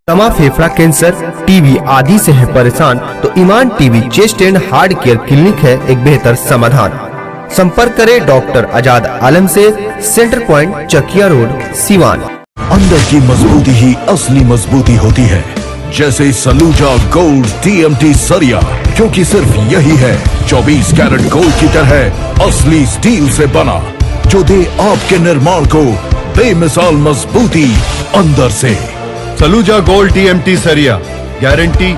तमा फेफड़ा cancer, TB आदि से है परेशान तो Iman TB chest and heart care clinic है एक बेहतर समाधान। संपर्क करें डॉक्टर आजाद आलम से, centre point Chakiya road, Siwan. अंदर की मजबूती ही असली मजबूती होती है, जैसे सलूजा गोल्ड TMT सरिया, क्योंकि सिर्फ यही है 24 कैरेट गोल्ड की तरह असली स्टील से बना, जो दे आपके निर्माण को बेमिसाल मजबूती अंदर से। सलूजा गोल्ड TMT सरिया, गारंटी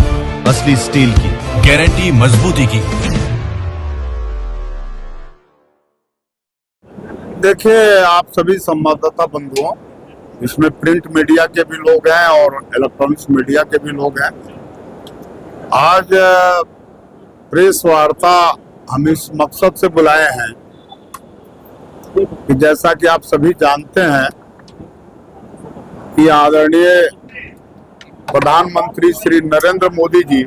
असली स्टील की, गारंटी मजबूती की। देखिए, आप सभी संवाददाता बंधुओं, इसमें प्रिंट मीडिया के भी लोग हैं और इलेक्ट्रॉनिक्स मीडिया के भी लोग हैं। आज प्रेस वार्ता हम इस मकसद से बुलाए हैं कि जैसा कि आप सभी जानते हैं कि आदरणीय प्रधानमंत्री श्री नरेंद्र मोदी जी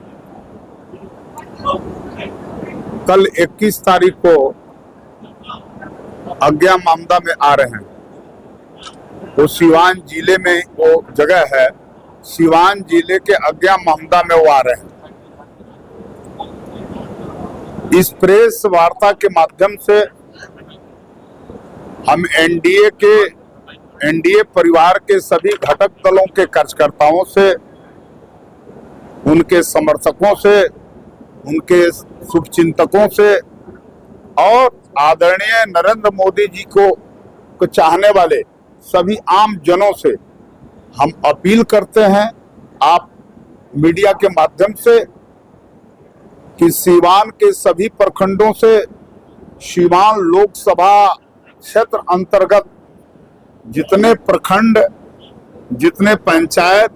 कल 21 तारीख को अज्ञा मामदा में आ रहे हैं। वो सिवान जिले में वो जगह है, सिवान जिले के अज्ञा मामदा में वो आ रहे हैं। इस प्रेस वार्ता के माध्यम से हम एनडीए परिवार के सभी घटक दलों के कार्यकर्ताओं से, उनके समर्थकों से, उनके शुभचिंतकों से और आदरणीय नरेंद्र मोदी जी को चाहने वाले सभी आम जनों से हम अपील करते हैं, आप मीडिया के माध्यम से, कि सिवान के सभी प्रखंडों से, सिवान लोकसभा क्षेत्र अंतर्गत जितने प्रखंड, जितने पंचायत,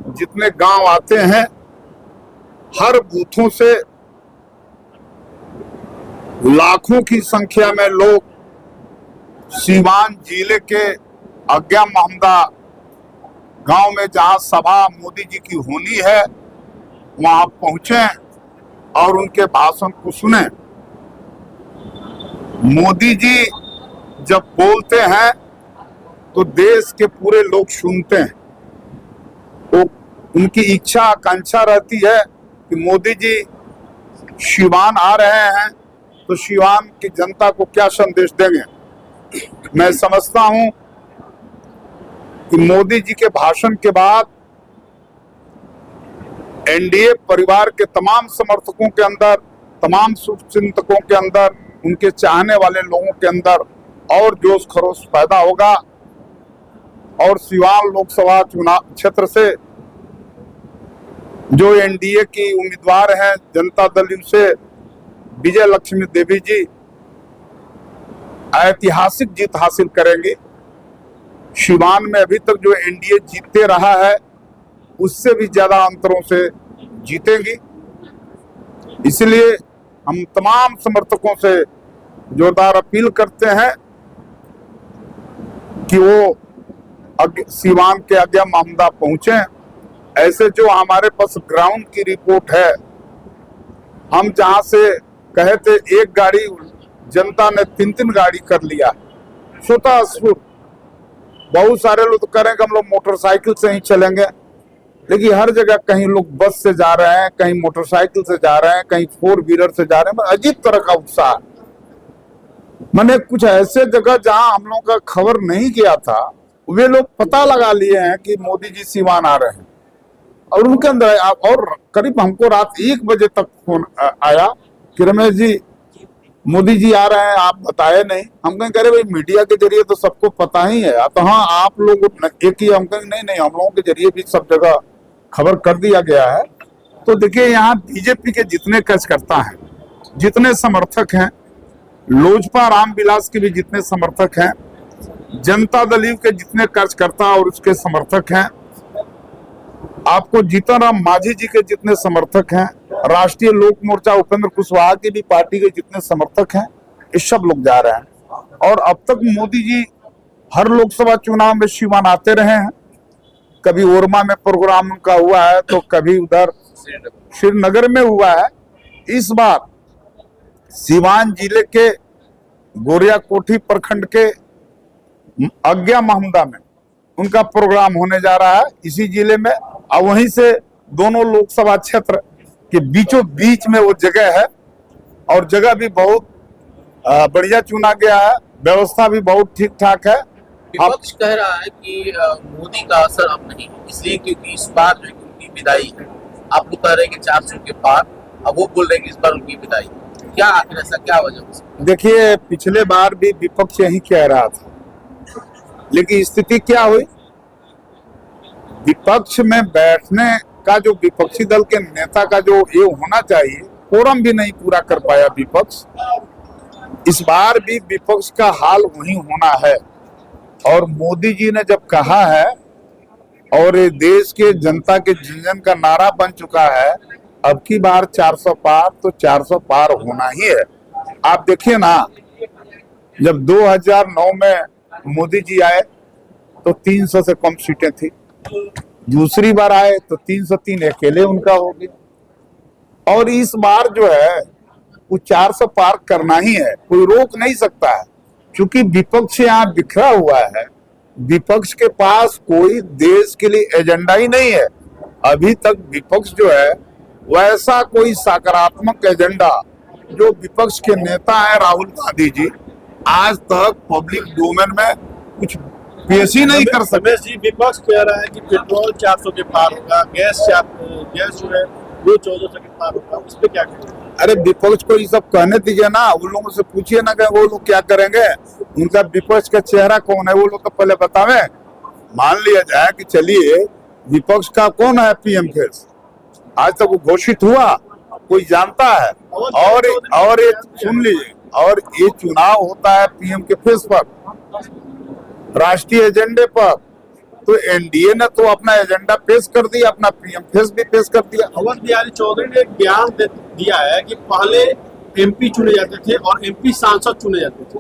जितने गांव आते हैं, हर बूथों से लाखों की संख्या में लोग सिवान जिले के अज्ञा मामदा गांव में जहां सभा मोदी जी की होनी है वहां पहुंचे और उनके भाषण को सुने। मोदी जी जब बोलते हैं तो देश के पूरे लोग सुनते हैं। तो उनकी इच्छा आकांक्षा रहती है कि मोदी जी सिवान आ रहे हैं तो सिवान की जनता को क्या संदेश देंगे। मैं समझता हूं कि मोदी जी के भाषण के बाद एनडीए परिवार के तमाम समर्थकों के अंदर, तमाम शुभचिंतकों के अंदर, उनके चाहने वाले लोगों के अंदर और जोश खरोश पैदा होगा और सिवान लोकसभा चुनाव क्षेत्र से जो एनडीए की उम्मीदवार हैं जनता दल से विजय लक्ष्मी देवी जी ऐतिहासिक जीत हासिल करेंगे। सिवान में अभी तक जो एनडीए जीतते रहा है उससे भी ज्यादा अंतरों से जीतेंगी। इसलिए हम तमाम समर्थकों से जोरदार अपील करते हैं कि वो सिवान के अज्ञा मामदा पहुंचे। ऐसे जो हमारे पास ग्राउंड की रिपोर्ट है, हम जहां से कहे थे एक गाड़ी, जनता ने 3-3 गाड़ी कर लिया। स्वतः स्फूर्त बहुत सारे लोग तो करेंगे हम लोग मोटरसाइकिल से ही चलेंगे, लेकिन हर जगह कहीं लोग बस से जा रहे हैं, कहीं मोटरसाइकिल से जा रहे हैं, कहीं 4 व्हीलर से जा रहे हैं। अजीब तरह का उत्साह। मैंने कुछ ऐसे जगह जहां हम लोगों का खबर नहीं किया था, वे लोग पता लगा लिए हैं कि मोदी जी सिवान आ रहे हैं और उनके अंदर और करीब हमको रात 1 बजे तक फोन आया कि रमेश जी मोदी जी आ रहे हैं, आप बताए नहीं। हम कहें करे भाई मीडिया के जरिए तो सबको पता ही है। तो हाँ, आप लोग एक ही, हम कहें नहीं, हम लोगों के जरिए भी सब जगह खबर कर दिया गया है। तो देखिए, यहाँ बीजेपी के जितने कार्यकर्ता हैं, जितने समर्थक हैं, लोजपा रामविलास के भी जितने समर्थक हैं, जनता दल के जितने कार्यकर्ता और उसके समर्थक हैं, आपको जीतन राम मांझी जी के जितने समर्थक हैं, राष्ट्रीय लोक मोर्चा उपेंद्र कुशवाहा की भी पार्टी के जितने समर्थक हैं, ये सब लोग जा रहे हैं। और अब तक मोदी जी हर लोकसभा चुनाव में सिवान आते रहे हैं। कभी ओरमा में प्रोग्राम उनका हुआ है तो कभी उधर श्रीनगर में हुआ है। इस बार सिवान जिले के गोरिया कोठी प्रखंड के अज्ञा मामदा में उनका प्रोग्राम होने जा रहा है इसी जिले में, और वहीं से दोनों लोकसभा क्षेत्र के बीचों बीच में वो जगह है, और जगह भी बहुत बढ़िया चुना गया है, व्यवस्था भी बहुत ठीक ठाक है। विपक्ष कह रहा है कि मोदी का असर अब नहीं है, इसलिए क्योंकि इस बार जो उनकी विदाई है, आप लोग कह रहे हैं कि 400 के पार, अब वो बोल रहे हैं कि इस बार उनकी विदाई, क्या आखिर ऐसा क्या वजह हो सकती है? देखिए, पिछले बार भी विपक्ष यही कह रहा था, लेकिन स्थिति क्या हुई, विपक्ष में बैठने का जो विपक्षी दल के नेता का जो ये होना चाहिए, कोरम भी नहीं पूरा कर पाया विपक्ष। इस बार भी विपक्ष का हाल वही होना है, और मोदी जी ने जब कहा है और ये देश के जनता के जन का नारा बन चुका है, अब की बार 400 पार तो 400 पार होना ही है। आप देखिए ना, जब 2009 में मोदी जी आए तो 300 से कम सीटें थी, दूसरी बार आए तो 303 अकेले उनका हो गया, और इस बार जो है वो 400 पार करना ही है, कोई रोक नहीं सकता है, क्योंकि विपक्ष यहाँ बिखरा हुआ है। विपक्ष के पास कोई देश के लिए एजेंडा ही नहीं है। अभी तक विपक्ष जो है वैसा कोई सकारात्मक एजेंडा, जो विपक्ष के नेता है राहुल गांधी जी, आज तक पब्लिक डोमेन में कुछ पेश ही नहीं कर सकते। रमेश जी, विपक्ष कह रहा है कि पेट्रोल 400 के पार होगा, गैस जो है वो 1400 के पार होगा, उस पर क्या कहेंगे? अरे विपक्ष को ये सब कहने दीजिए ना, उन लोगों से पूछिए ना कि वो लोग क्या करेंगे, उनका विपक्ष का चेहरा कौन है वो लोग तो पहले बतावे। मान लिया जाए कि चलिए विपक्ष का कौन है पीएम फेस, आज तक वो घोषित हुआ, कोई जानता है? और ये सुन लीजिए, और ये चुनाव होता है पीएम के फेस पर, राष्ट्रीय एजेंडे पर, तो एनडीए ने तो अपना एजेंडा पेश कर दिया, अपना पीएम फेस भी पेश कर दिया। अवध बिहारी चौधरी ने एक बयान दिया है कि पहले एमपी चुने जाते थे और एमपी सांसद चुने जाते थे,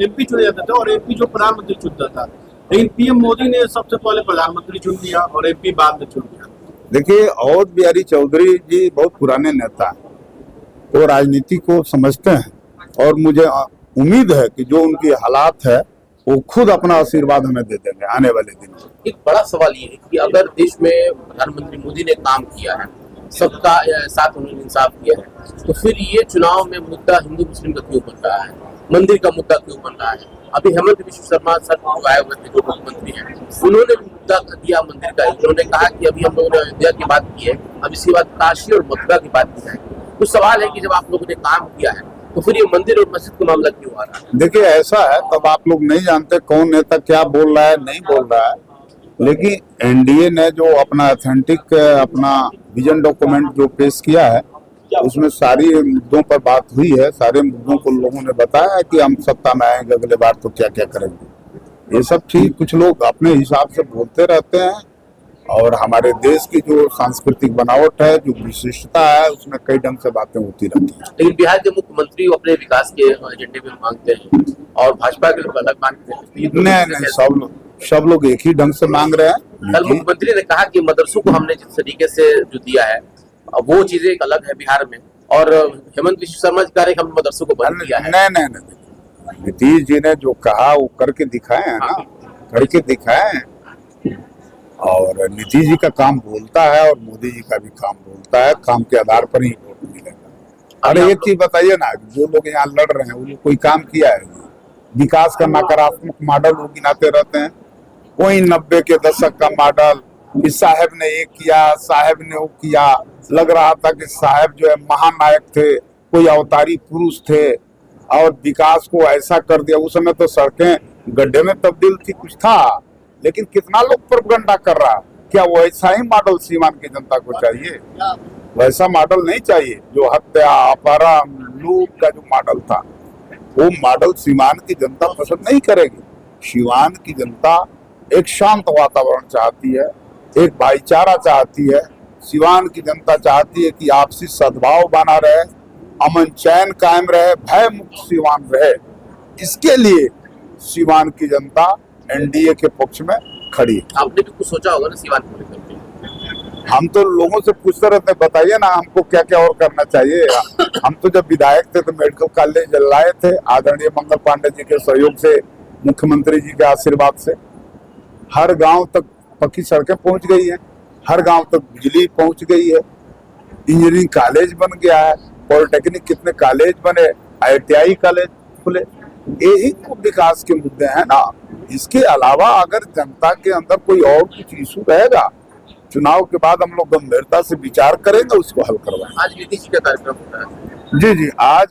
एमपी चुने जाते थे और एमपी जो प्रधानमंत्री चुनता था, लेकिन पीएम मोदी ने सबसे पहले प्रधानमंत्री चुन लिया और एमपी बाद में चुन लिया। देखिए, अवध बिहारी चौधरी जी बहुत पुराने नेता हैं, वो राजनीति को समझते हैं, और मुझे उम्मीद है कि जो उनकी हालात है वो खुद अपना आशीर्वाद हमें दे देंगे आने वाले दिन में। एक बड़ा सवाल ये है कि अगर देश में प्रधानमंत्री मोदी ने काम किया है, सबका साथ उन्होंने इंसाफ किया है, तो फिर ये चुनाव में मुद्दा हिंदू मुस्लिम का क्यों बन रहा है, मंदिर का मुद्दा क्यों बन रहा है? अभी हेमंत बिश्व शर्मा सर आए हुए थे जो मुख्यमंत्री हैं, उन्होंने मुद्दा दिया मंदिर का, उन्होंने कहा कि अभी हम लोगों ने अयोध्या की बात की है, अब इसके बाद काशी और मथुरा की बात की है। तो सवाल है कि जब आप लोगों ने काम किया है तो फिर ये मंदिर और मस्जिद का मामला क्यों आ रहा है? देखिए, ऐसा है, तब आप लोग नहीं जानते कौन नेता क्या बोल रहा है नहीं बोल रहा है, लेकिन एनडीए ने जो अपना ऑथेंटिक अपना विजन डॉक्यूमेंट जो पेश किया है, उसमें सारी मुद्दों पर बात हुई है, सारे मुद्दों को लोगों ने बताया है कि हम सत्ता में आएंगे अगले बार तो क्या क्या करेंगे। ये सब ठीक कुछ लोग अपने हिसाब से बोलते रहते हैं, और हमारे देश की जो सांस्कृतिक बनावट है, जो विशिष्टता है, उसमें कई ढंग से बातें होती रहती हैं। लेकिन बिहार के मुख्यमंत्री अपने विकास के एजेंडे में मांगते हैं और भाजपा के लोग अलग मांगते हैं। नहीं, सब लोग एक ही ढंग से मांग रहे हैं। कल मुख्यमंत्री ने कहा कि मदरसों को हमने जिस तरीके से जो दिया है वो चीजें एक अलग है बिहार में, और हेमंत बिश्व शर्मा जी कह रहे हैं हम मदरसों को बंद किया है। नहीं, नीतीश जी ने जो कहा वो करके दिखाए हैं ना, करके दिखाए हैं, और नीतीश जी का काम बोलता है और मोदी जी का भी काम बोलता है, काम के आधार पर ही वोट मिलेगा। अरे एक चीज बताइए ना, जो लोग यहाँ लड़ रहे हैं वो लोग कोई काम किया है? विकास का नकारात्मक मॉडल वो गिनाते रहते हैं, कोई 90 के दशक का मॉडल, इस साहब ने ये किया, साहब ने वो किया, लग रहा था कि साहब जो है महानायक थे, कोई अवतारी पुरुष थे, और विकास को ऐसा कर दिया। उस समय तो सड़कें गड्ढे में तब्दील थी, कुछ था, लेकिन कितना लोग प्रोपेगेंडा कर रहा। क्या वैसा ही मॉडल सीवान की जनता को चाहिए? वैसा मॉडल नहीं चाहिए जो हत्या, अपहरण, लूट का जो मॉडल था, वो मॉडल सीवान की जनता पसंद नहीं करेगी। सीवान की जनता एक शांत वातावरण चाहती है, एक भाईचारा चाहती है। सीवान की जनता चाहती है कि आपसी सद्भाव बना रहे, अमन चैन कायम रहे, भय मुक्त सीवान रहे। इसके लिए सीवान की जनता एनडीए के पक्ष में खड़ी है। आपने भी कुछ सोचा होगा ना सीवान को लेकर के? हम तो लोगों से पूछते रहते, बताइए ना हमको क्या क्या और करना चाहिए। हम तो जब विधायक थे तो मेडिकल कॉलेज लाए थे, आदरणीय मंगल पांडे जी के सहयोग से, मुख्यमंत्री जी के आशीर्वाद से, हर गांव तक पक्की सड़कें पहुंच गई हैं, हर गांव तक बिजली पहुंच गई है, इंजीनियरिंग कॉलेज बन गया है, पॉलिटेक्निक कितने कॉलेज बने, ITI कॉलेज खुले। यही तो विकास के मुद्दे हैं ना। इसके अलावा अगर जनता के अंदर कोई और कुछ इशू रहेगा, चुनाव के बाद हम लोग गंभीरता से विचार करेंगे, उसको हल करवाएंगे। आज नीतीश जी का कार्यक्रम होता है। जी आज